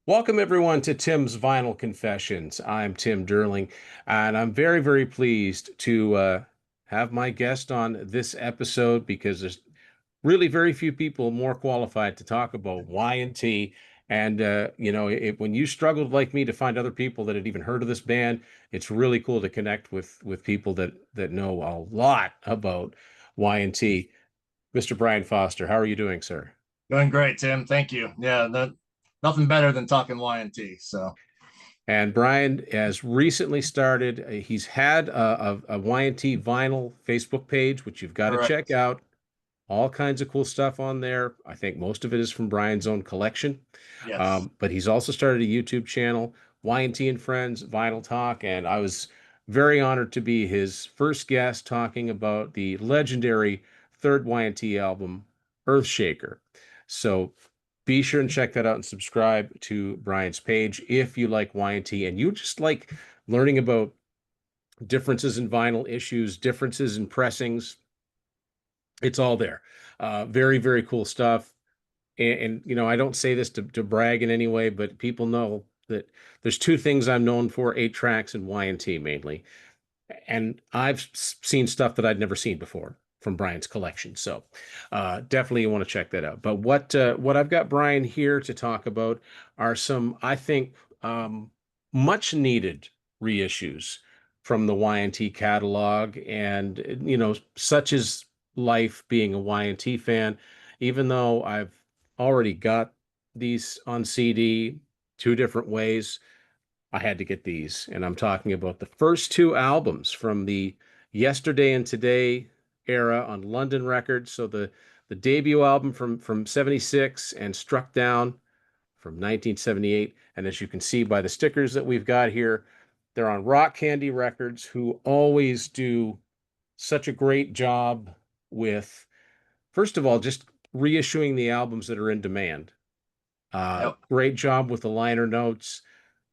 Welcome, everyone, to Tim's Vinyl Confessions. I'm Tim Derling, and I'm very, very pleased to have my guest on this episode because there's really very few people more qualified to talk about Y&T. And, when you struggled like me to find other people that had even heard of this band, it's really cool to connect with people that know a lot about Y&T. Mr. Brian Foster, how are you doing, sir? Doing great, Tim. Thank you. Yeah, nothing better than talking Y&T. So And Brian has recently started, he's had a Y&T vinyl Facebook page, which you've got to check correct. out. All kinds of cool stuff on there. I think most of it is from Brian's own collection. Yes. But he's also started a YouTube channel, Y&T and Friends Vinyl Talk. And I was very honored to be his first guest talking about the legendary third Y&T album, Earthshaker. So be sure and check that out and subscribe to Brian's page if you like Y&T and you just like learning about differences in vinyl issues, differences in pressings. It's all there. Very, very cool stuff. I don't say this to brag in any way, but people know that there's two things I'm known for: eight tracks and Y&T mainly. And I've seen stuff that I'd never seen before from Brian's collection. So definitely you want to check that out. But what I've got Brian here to talk about are some, I think, much needed reissues from the Y&T catalog, and such as life being a Y&T fan. Even though I've already got these on CD two different ways, I had to get these, and I'm talking about the first two albums from the Yesterday and Today era on London Records. So the debut album from 76 and Struck Down from 1978. And as you can see by the stickers that we've got here, they're on Rock Candy Records, who always do such a great job with, first of all, just reissuing the albums that are in demand. Yep. Great job with the liner notes.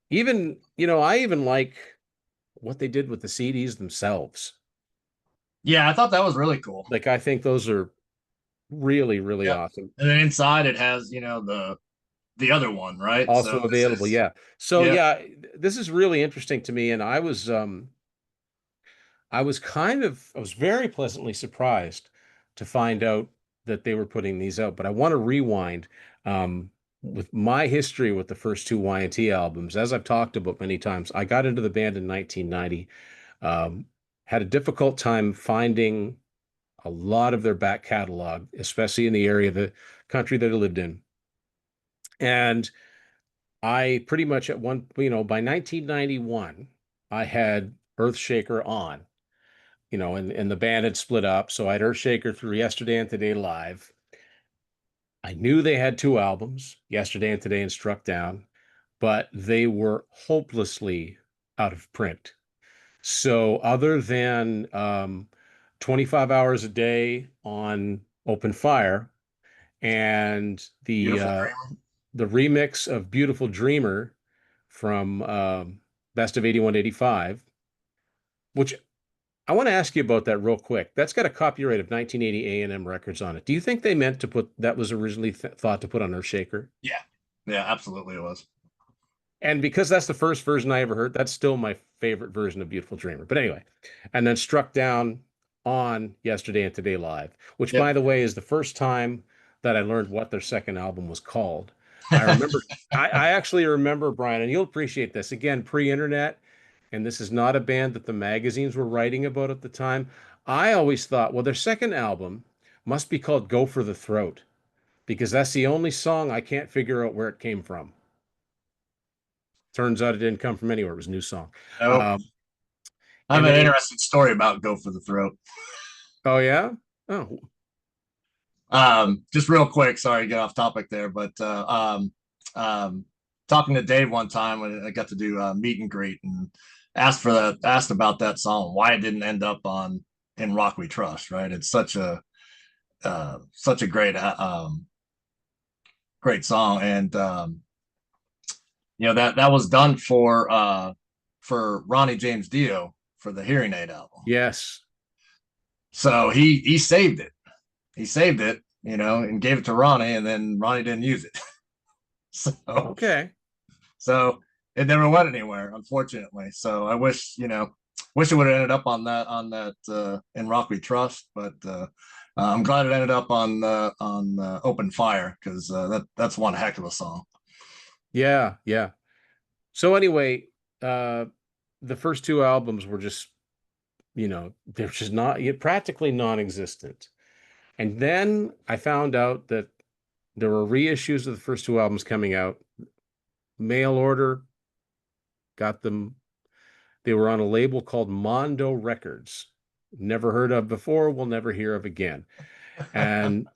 Even, I even like what they did with the CDs themselves. Yeah, I thought that was really cool. Like, I think those are really, really Yep. awesome. And then inside it has, the other one, right? So Also this available, is yeah. So yeah. yeah, this is really interesting to me, and I was very pleasantly surprised to find out that they were putting these out. But I want to rewind with my history with the first two Y&T albums. As I've talked about many times, I got into the band in 1990. Um, had a difficult time finding a lot of their back catalog, especially in the area of the country that I lived in. And I pretty much by 1991, I had Earthshaker on, and the band had split up. So I had Earthshaker through Yesterday and Today Live. I knew they had two albums, Yesterday and Today and Struck Down, but they were hopelessly out of print. So other than 25 hours a day on Open Fire and Beautiful Dreamer. the remix of Beautiful Dreamer from Best of 81 to 85, which I want to ask you about that real quick. That's got a copyright of 1980 A&M Records on it. Do you think they meant to put that was originally thought to put on Earthshaker? Yeah. Yeah, absolutely it was. And because that's the first version I ever heard, that's still my favorite version of Beautiful Dreamer. But anyway, and then Struck Down on Yesterday and Today Live, which, Yep. by the way, is the first time that I learned what their second album was called. I remember, I actually remember, Brian, and you'll appreciate this. Again, pre-internet, and this is not a band that the magazines were writing about at the time. I always thought, well, their second album must be called Go for the Throat, because that's the only song I can't figure out where it came from. Turns out it didn't come from anywhere. It was a new song. Nope. Um, I have and an then in, interesting story about Go for the Throat. oh yeah, oh Just real quick, sorry to get off topic there, but um, talking to Dave one time when I got to do a meet and greet and asked about that song, why it didn't end up on In Rock We Trust, right? It's such a great song, and that was done for Ronnie James Dio for the Hearing Aid album. yes, So he saved it. He saved it, and gave it to Ronnie, and then Ronnie didn't use it. So okay. So it never went anywhere, unfortunately. So I wish, wish it would have ended up on that in Rock We Trust, but I'm glad it ended up on Open Fire, because that's one heck of a song. Yeah, yeah. So anyway, uh, the first two albums were just, they're just not practically non-existent. And then I found out that there were reissues of the first two albums coming out, mail order, got them. They were on a label called Mondo Records. Never heard of before, will never hear of again. And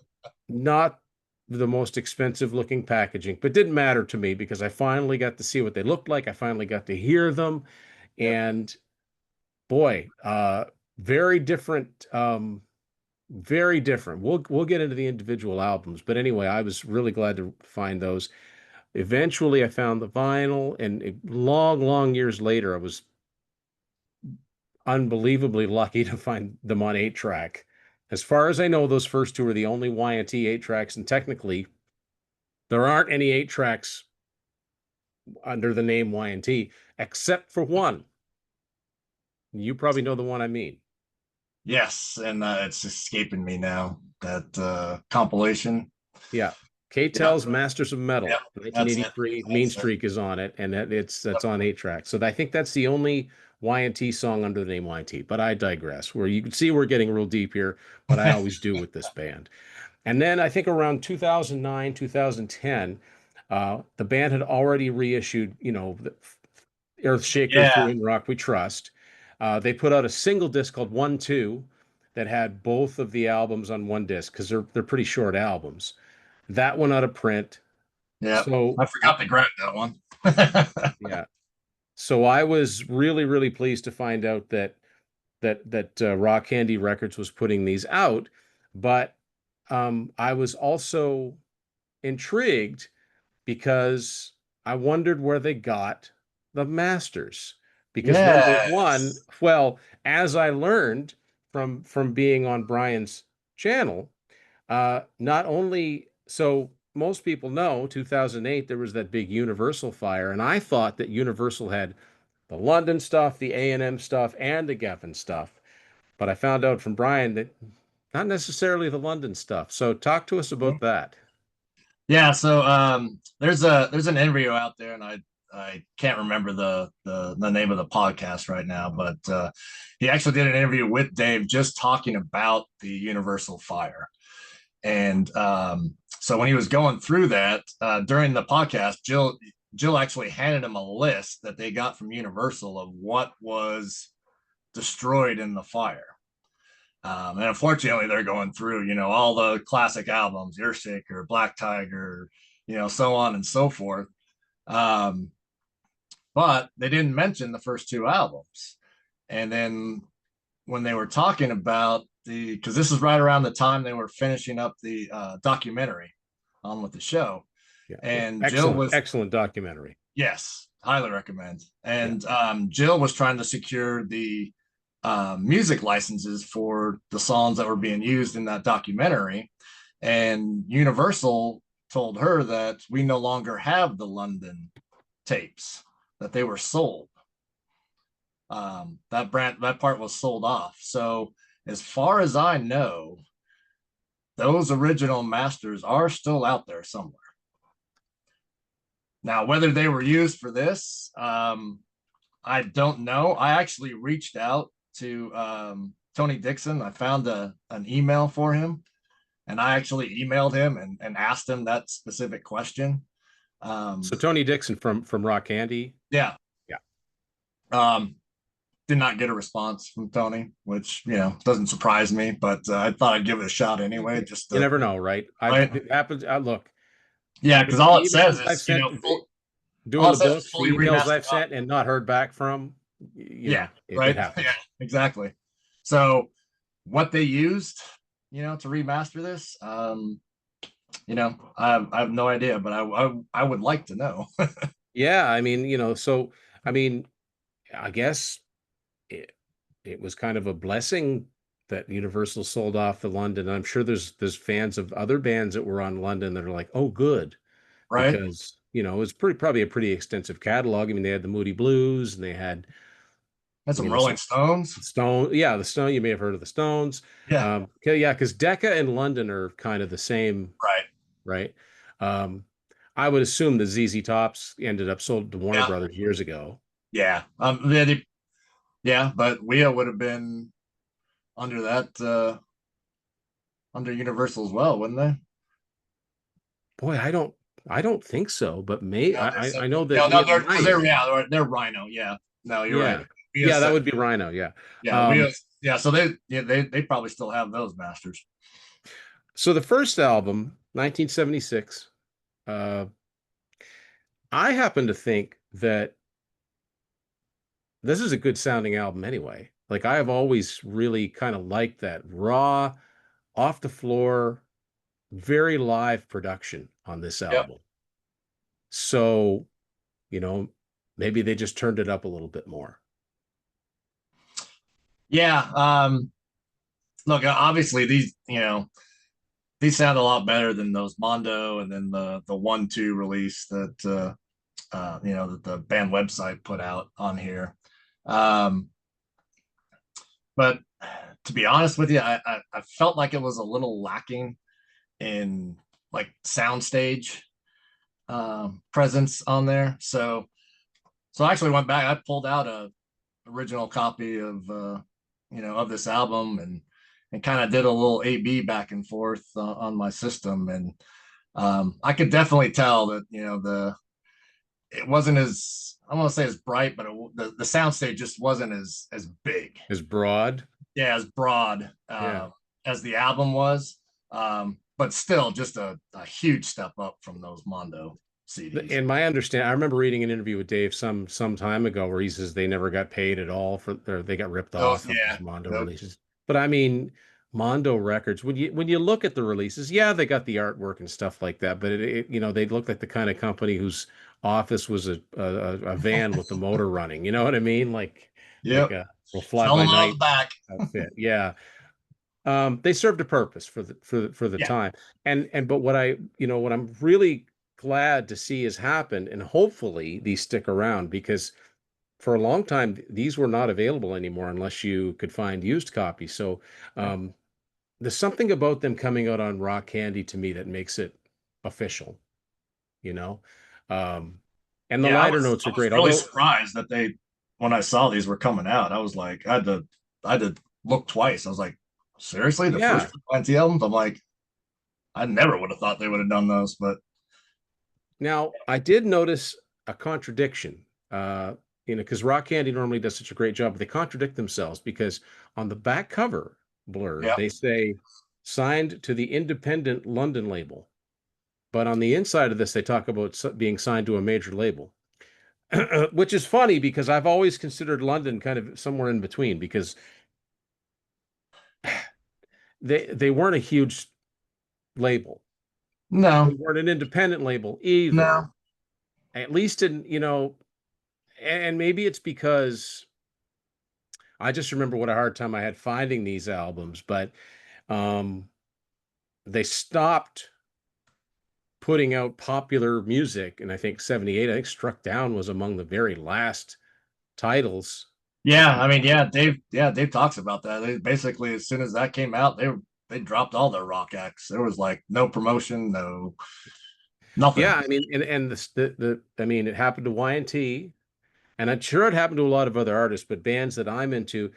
not the most expensive looking packaging, but didn't matter to me because I finally got to see what they looked like. I finally got to hear them. Yep. And boy, very different, very different. We'll get into the individual albums, but anyway, I was really glad to find those. Eventually, I found the vinyl, and long, long years later, I was unbelievably lucky to find them on 8-track. As far as I know, those first two are the only Y&T 8-tracks, and technically, there aren't any 8-tracks under the name Y&T, except for one. You probably know the one I mean. Yes, and it's escaping me now. That compilation. Yeah. Yeah, K-Tel's Masters of yeah, Metal, that's it. 1983, Mean That's it. Streak is on it, and that's on 8-track. So I think that's the only Y&T song under the name Y&T. But I digress. Where you can see we're getting real deep here, but I always do with this band. And then I think around 2009, 2010, the band had already reissued, the Earthshaker Yeah, through In Rock We Trust. They put out a single disc called 1-2 that had both of the albums on one disc because they're pretty short albums. That went out of print. yeah. So I I, forgot to grab that one. yeah. So I was really, really pleased to find out that Rock Candy Records was putting these out, but I was also intrigued because I wondered where they got the masters. Because number one, Yes. well, as I learned from being on Brian's channel, not only so most people know 2008 there was that big Universal fire, and I thought that Universal had the London stuff, the A&M stuff, and the Geffen stuff. But I found out from Brian that not necessarily the London stuff. So talk to us about that. Yeah, so there's an interview out there, and I can't remember the name of the podcast right now, but he actually did an interview with Dave just talking about the Universal fire. And so when he was going through that during the podcast, Jill actually handed him a list that they got from Universal of what was destroyed in the fire. And unfortunately, they're going through, all the classic albums, Earthshaker, Black Tiger, so on and so forth. Um, but they didn't mention the first two albums. And then when they were talking about because this is right around the time they were finishing up the documentary on with the show. Yeah, And Jill excellent, was, excellent documentary. yes, highly recommend. Yeah. And Jill was trying to secure the music licenses for the songs that were being used in that documentary. And Universal told her that we no longer have the London tapes, that they were sold. That part was sold off. So as far as I know, those original masters are still out there somewhere. Now, whether they were used for this, I don't know. I actually reached out to Tony Dixon. I found an email for him, and I actually emailed him and asked him that specific question. So Tony Dixon from Rock Candy. Yeah. Yeah. Um, did not get a response from Tony, which doesn't surprise me. But I thought I'd give it a shot anyway, just You to never know, right? right. It happens. Look, Yeah, the because all it says emails I've is sent, all doing it the says is books, fully the emails I've remastered sent and not heard back from, Yeah, it right. Yeah, happens. exactly. So what they used, to remaster this, I have no idea, but I would like to know. Yeah, I mean, so I mean, I guess it it was kind of a blessing that Universal sold off the London. I'm sure there's fans of other bands that were on London that are like, oh, good. right. because it was probably a pretty extensive catalog. I mean, they had the Moody Blues and they had That's some some Rolling Stones. Stone. Yeah, the Stone. You may have heard of the Stones. Yeah, Okay, yeah, because Decca and London are kind of the same, right. right? Um, I would assume the ZZ Tops ended up sold to Warner Yeah, Brothers years ago. yeah. Yeah, but Wheel would have been under that under Universal as well, wouldn't they? Boy, I don't think so, but may No, they I said I know that no, no, it they're because might. they're Rhino. Yeah, no, you're right. Yeah. Wheel Yeah, that said would be Rhino, yeah. yeah, Um, yeah. So they probably still have those masters. so the first album, 1976, uh, I happen to think that this is a good sounding album anyway. Like I have always really kind of liked that raw, off the floor, very live production on this Yep. album. So, you know, maybe they just turned it up a little bit more. Yeah. Look, obviously these sound a lot better than those Mondo and then the 1-2 release that that the band website put out on here. Um, but to be honest with you, I felt like it was a little lacking in like soundstage presence on there. So I actually went back. I pulled out a original copy of of this album and kind of did a little A/B back and forth on my system, and I could definitely tell that the it wasn't as I want to say as bright, but the soundstage just wasn't as big, Is broad. yeah, as broad Yeah. as the album was, but still just a huge step up from those Mondo CDs. And my understand, I remember reading an interview with Dave some time ago where he says they never got paid at all or they got ripped Those, off on yeah, those Mondo nope, releases. But I mean, Mondo Records, when you look at the releases, yeah, they got the artwork and stuff like that, but they look like the kind of company whose office was a van with the motor running. You know what I mean? Like yep, a well, fly selling by them out the night back. outfit. Yeah. They served a purpose for the Yeah, time. And but what I'm really glad to see has happened, and hopefully these stick around because for a long time these were not available anymore unless you could find used copies. So um, there's something about them coming out on Rock Candy to me that makes it official, you know. Um, and the yeah. liner notes I are was great. really Although, surprised that they when I saw these were coming out. I was like, I had to look twice. I was like, seriously, the yeah. first Plenty albums. I'm like, I never would have thought they would have done those, but Now, I did notice a contradiction, because Rock Candy normally does such a great job, but they contradict themselves because on the back cover blurb, yeah, they say signed to the independent London label. But on the inside of this, they talk about being signed to a major label, which is funny because I've always considered London kind of somewhere in between because they weren't a huge label. They no, weren't an independent label either. no, At least and maybe it's because I just remember what a hard time I had finding these albums, but um, they stopped putting out popular music, and I think '78. I think Struck Down was among the very last titles to yeah. come I mean, out. Dave talks about that. They basically as soon as that came out, they dropped all their rock acts. There was like no promotion, no nothing. Yeah, I mean, and I mean, it happened to Y&T, and I'm sure it happened to a lot of other artists, but bands that I'm into,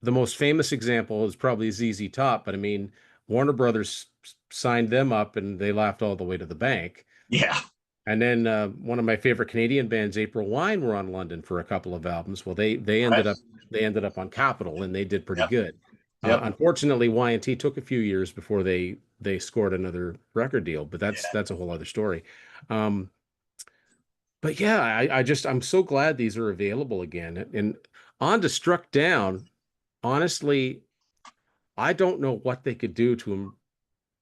the most famous example is probably ZZ Top, but I mean, Warner Brothers signed them up, and they laughed all the way to the bank. Yeah, And then one of my favorite Canadian bands, April Wine, were on London for a couple of albums. Well, right. they ended up on Capitol, and they did pretty Yep, good. yep, Unfortunately, Y&T took a few years before they scored another record deal, but that's yeah, that's a whole other story. Um, but yeah, I'm so glad these are available again. And on to Struck Down, honestly, I don't know what they could do to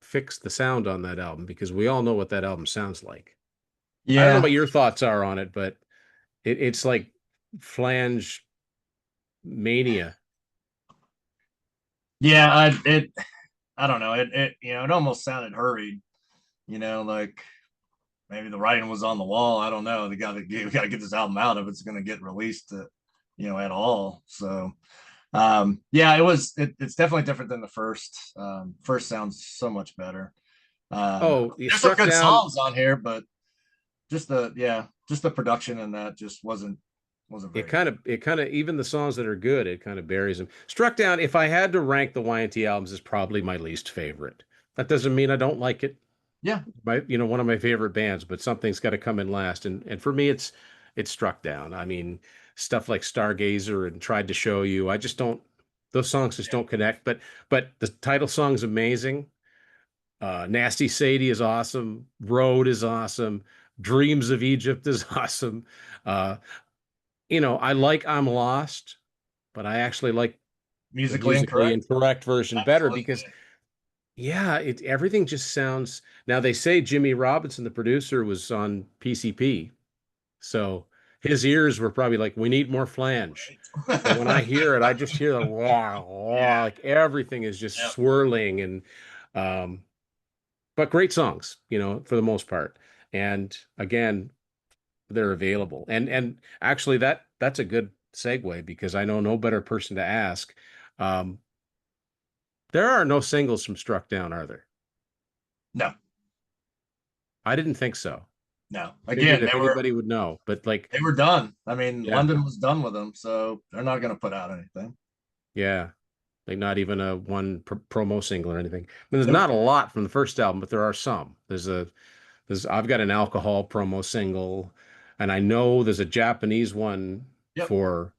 fix the sound on that album because we all know what that album sounds like. I don't know yeah, what your thoughts are on it, but it's like flange mania. yeah. I don't know. It almost sounded hurried. Like maybe the writing was on the wall. I don't know. We got to get this album out if it's going to get released, at all. So yeah, it's definitely different than the first. First sounds so much better. Oh, you There's some struck good down. songs on here, but just the production and that just wasn't It very good. kind of, it kind of, even the songs that are good, it kind of buries them. Struck Down, if I had to rank the Y&T albums, is probably my least favorite. That doesn't mean I don't like it. Yeah, One of my favorite bands, but something's got to come in last. And for me, it's Struck Down. I mean, stuff like Stargazer and Tried to Show You. I just don't. Those songs just don't connect. But the title song's amazing. Nasty Sadie is awesome. Road is awesome. Dreams of Egypt is awesome. Uh, I like I'm Lost, but I actually like the musically musically incorrect. incorrect version better because, Absolutely. yeah, everything just sounds. Now they say Jimmy Robinson, the producer, was on PCP, so his ears were probably like, "We need more flange." But when I Right. hear it, I just hear the wah, wah, Yeah. like everything is just Yep. swirling and, um, but great songs, for the most part. And again, they're available. And actually that's a good segue because I know no better person to ask. Um, there are no singles from Struck Down, are there? No. I didn't think so. No. Figured Again, if anybody would know, but like, they were done. I mean, yeah, London was done with them, so they're not going to put out anything. yeah, like not even a one promo single or anything. I mean, there's Nope. not a lot from the first album, but there are some. I've got an alcohol promo single, and I know there's a Japanese one Yep. for,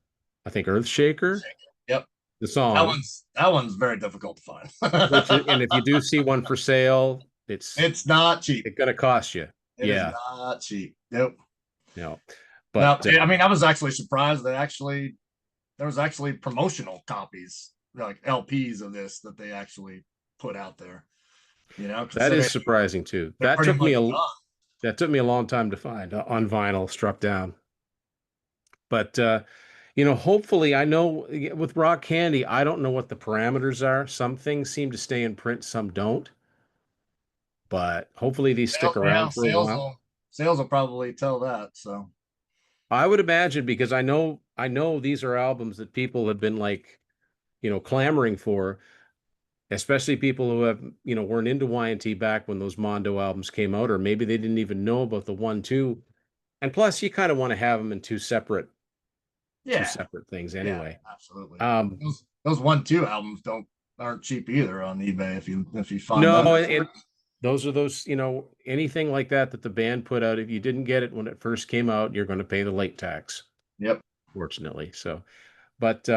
I think, Earthshaker, Yep. the That song. one's very difficult to find. And if you do see one for sale, It's not cheap. it's gonna cost you. It is Yeah, not cheap. Nope. no, Now, but I mean, I was actually surprised that there was actually promotional copies, like LPs of this that they actually put out there. that is Considering surprising too. they're pretty much done. That took me a long time to find on vinyl, Struck Down. But hopefully, I know with Rock Candy, I don't know what the parameters are. Some things seem to stay in print, some don't. But hopefully, these stick Yeah, around for a while. sales will probably tell that. So I would imagine because I know these are albums that people have been like, clamoring for, especially people who have, weren't into Y&T back when those Mondo albums came out, or maybe they didn't even know about the 1, 2. And plus, you kind of want to have them in two yeah, separate things yeah, anyway. absolutely. Um, Those 1, 2 albums don't aren't cheap either on eBay if you find no, them. and those are those, anything like that the band put out. If you didn't get it when it first came out, you're going to pay the late tax, Yep. fortunately. So, but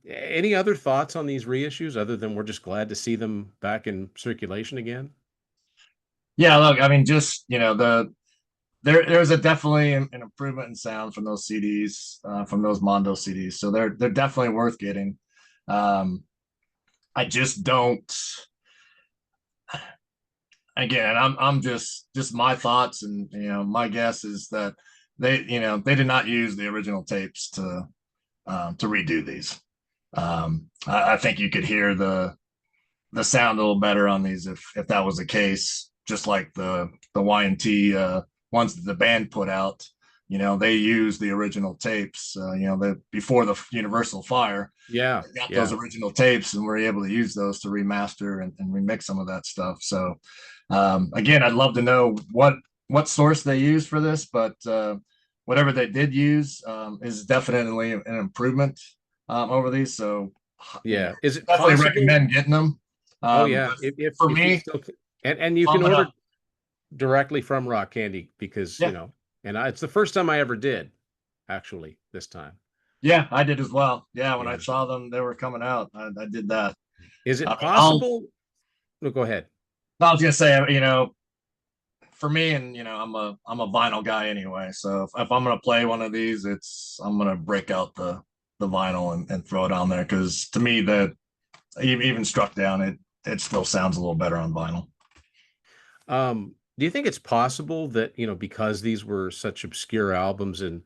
any other thoughts on these reissues other than we're just glad to see them back in circulation again? Yeah, look, I mean, just there's a definitely an improvement in sound from those CDs, from those Mondo CDs. So they're definitely worth getting. Um, I just don't. Again, I'm just my thoughts, and my guess is that they did not use the original tapes to redo these. I think you could hear the sound a little better on these if that was the case. Just like the Y&T ones that the band put out, they used the original tapes. Before the Universal fire, Yeah, they got those yeah, original tapes and were able to use those to remaster and remix some of that stuff. So again, I'd love to know what source they used for this, but whatever they did use is definitely an improvement over these. So yeah. Is it definitely possible? recommend getting them. Oh But yeah, for if you me, still and you can I'm order gonna directly from Rock Candy because yeah, and it's the first time I ever did, actually, this time. yeah, I did as well. Yeah, when I Yeah. saw them, they were coming out. I did that. Is I it mean, I'll possible? No, go ahead. I was gonna say, for me, and I'm a vinyl guy anyway. So if I'm gonna play one of these, I'm gonna break out the vinyl and throw it on there because to me that even struck down, it still sounds a little better on vinyl. Do you think it's possible that, because these were such obscure albums and,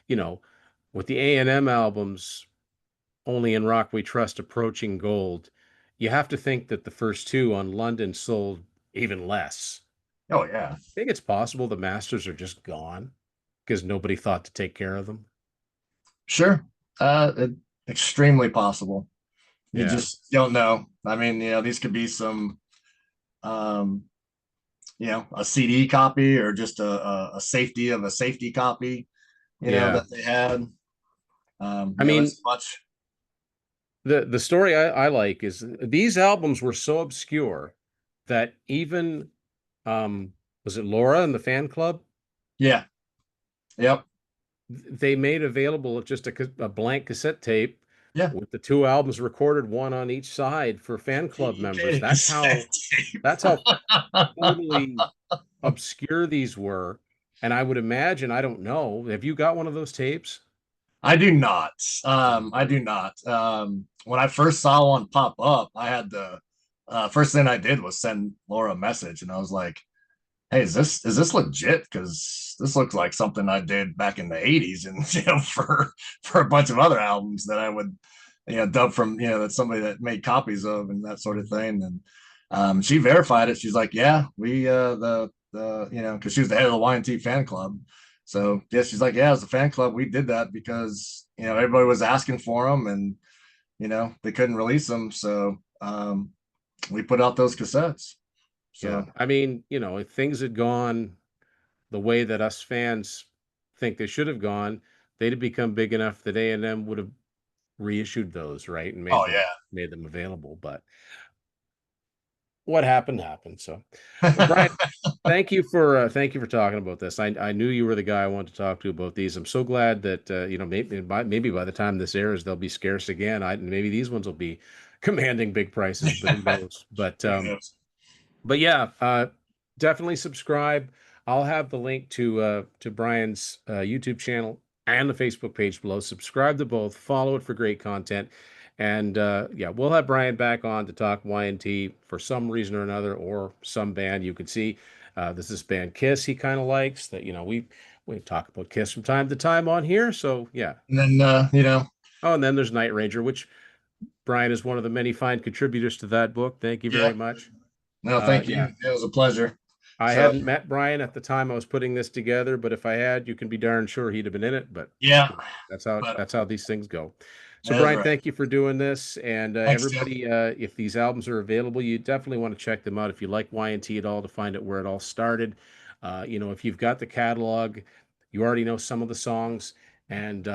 you know, with the A&M albums, Only in Rock We Trust approaching gold, you have to think that the first two on London sold even less. Oh yeah, Think it's possible the masters are just gone because nobody thought to take care of them. sure. It, extremely possible. You Yeah. just don't know. I mean, these could be some, um, a CD copy or just a safety of a safety copy, Yeah. that they had. I mean, It's much. the story I like is these albums were so obscure that even was it Laura and the fan club? Yeah. Yep. They made available just a blank cassette tape Yeah. with the two albums recorded, one on each side for fan club You members. paid a cassette tape. That's how totally obscure these were. And I would imagine, I don't know, have you got one of those tapes? I do not. Mm. I do not. When I first saw one pop up, I had the first thing I did was send Laura a message, and I was like, "Hey, is this legit? Because this looks like something I did back in the '80s, and for a bunch of other albums that I would dub from that somebody that made copies of and that sort of thing." And she verified it. She's like, "Yeah, we the because she was the head of the Y&T fan club." So yeah, she's like, yeah, as a fan club, we did that because everybody was asking for them, and they couldn't release them, so we put out those cassettes. Yeah. So I mean, if things had gone the way that us fans think they should have gone, they'd have become big enough that A&M would have reissued those, right? And oh yeah, made them available. But what happened happened. So, well, Brian, thank you for talking about this. I knew you were the guy I wanted to talk to about these. I'm so glad that maybe by the time this airs, they'll be scarce again. Maybe these ones will be commanding big prices, but who knows? who knows? But yeah, definitely subscribe. I'll have the link to Brian's YouTube channel and the Facebook page below. Subscribe to both. Follow it for great content. And yeah, we'll have Brian back on to talk Y&T for some reason or another, or some band you can see. There's this band Kiss he kind of likes that we talk about Kiss from time to time on here. So yeah. And then Oh, and then there's Night Ranger, which Brian is one of the many fine contributors to that book. Thank you yeah, very much. no, thank you. Yeah, It was a pleasure. I So hadn't met Brian at the time I was putting this together, but if I had, you can be darn sure he'd have been in it. But yeah, but that's how these things go. So that is Brian, right. thank you for doing this, and Thanks, Tim. everybody, if these albums are available, you definitely want to check them out if you like Y&T at all to find out where it all started. If you've got the catalog, you already know some of the songs, and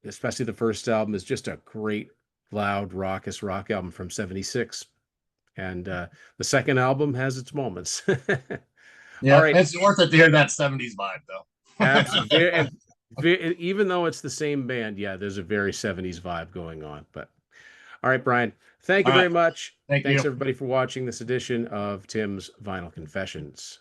especially the first album is just a great, loud, raucous rock album from '76, and the second album has its moments. All Yeah, right. it's worth it to hear that '70s vibe, though. Absolutely. And even though it's the same band, yeah, there's a very '70s vibe going on. But all right, Brian, thank you All right, very much. thank Thanks you. everybody for watching this edition of Tim's Vinyl Confessions.